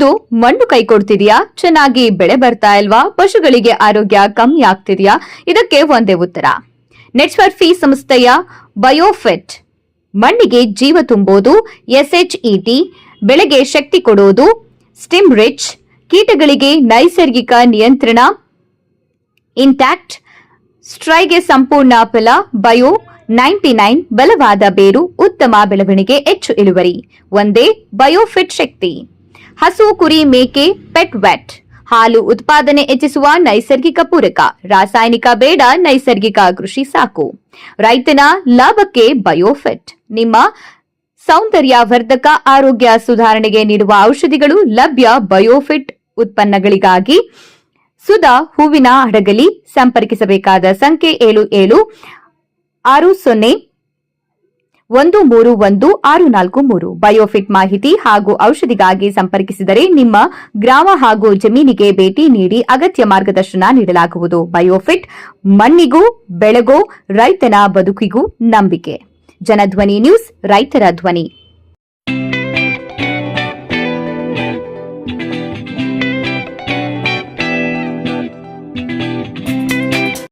ಹೌದು, ಮಣ್ಣು ಕೈ ಕೊಡ್ತಿದ್ಯಾ? ಚೆನ್ನಾಗಿ ಬೆಳೆ ಬರ್ತಾ ಇಲ್ವಾ? ಪಶುಗಳಿಗೆ ಆರೋಗ್ಯ ಕಮ್ಮಿ ಆಗ್ತಿದ್ಯಾ? ಇದಕ್ಕೆ ಒಂದೇ ಉತ್ತರ. ನೆಟ್ವರ್ಕ್ ಸಂಸ್ಥೆಯ ಬಯೋಫಿಟ್ ಮಣ್ಣಿಗೆ ಜೀವ ತುಂಬೋದು, SHET ಬೆಳೆಗೆ ಶಕ್ತಿ ಕೊಡೋದು, ಸ್ಟಿಮ್ ರಿಚ್ ಕೀಟಗಳಿಗೆ ನೈಸರ್ಗಿಕ ನಿಯಂತ್ರಣ, ಇಂಟ್ಯಾಕ್ಟ್ ಸ್ಟ್ರೈಗೆ ಸಂಪೂರ್ಣ ಫಲ, ಬಯೋ 99 ಬಲವಾದ ಬೇರು, ಉತ್ತಮ ಬೆಳವಣಿಗೆ, ಹೆಚ್ಚು ಇಳುವರಿ. ಒಂದೇ ಬಯೋಫಿಟ್ ಶಕ್ತಿ. ಹಸು, ಕುರಿ, ಮೇಕೆ, ಪೆಟ್ ವೆಟ್ ಹಾಲು ಉತ್ಪಾದನೆ ಹೆಚ್ಚಿಸುವ ನೈಸರ್ಗಿಕ ಪೂರಕ. ರಾಸಾಯನಿಕ ಬೇಡ, ನೈಸರ್ಗಿಕ ಕೃಷಿ ಸಾಕು. ರೈತನ ಲಾಭಕ್ಕೆ ಬಯೋಫಿಟ್. ನಿಮ್ಮ ಸೌಂದರ್ಯವರ್ಧಕ, ಆರೋಗ್ಯ ಸುಧಾರಣೆಗೆ ನೀಡುವ ಔಷಧಿಗಳು ಲಭ್ಯ. ಬಯೋಫಿಟ್ ಉತ್ಪನ್ನಗಳಿಗಾಗಿ ಸುಧಾ ಹೂವಿನ ಹಡಗಲಿ. ಸಂಪರ್ಕಿಸಬೇಕಾದ ಸಂಖ್ಯೆ 7760131643. ಬಯೋಫಿಟ್ ಮಾಹಿತಿ ಹಾಗೂ ಔಷಧಿಗಾಗಿ ಸಂಪರ್ಕಿಸಿದರೆ ನಿಮ್ಮ ಗ್ರಾಮ ಹಾಗೂ ಜಮೀನಿಗೆ ಭೇಟಿ ನೀಡಿ ಅಗತ್ಯ ಮಾರ್ಗದರ್ಶನ ನೀಡಲಾಗುವುದು. ಬಯೋಫಿಟ್ ಮಣ್ಣಿಗೂ ಬೆಳೆಗೂ ರೈತನ ಬದುಕಿಗೂ ನಂಬಿಕೆ. ಜನಧ್ವನಿ ನ್ಯೂಸ್, ರೈತರ ಧ್ವನಿ.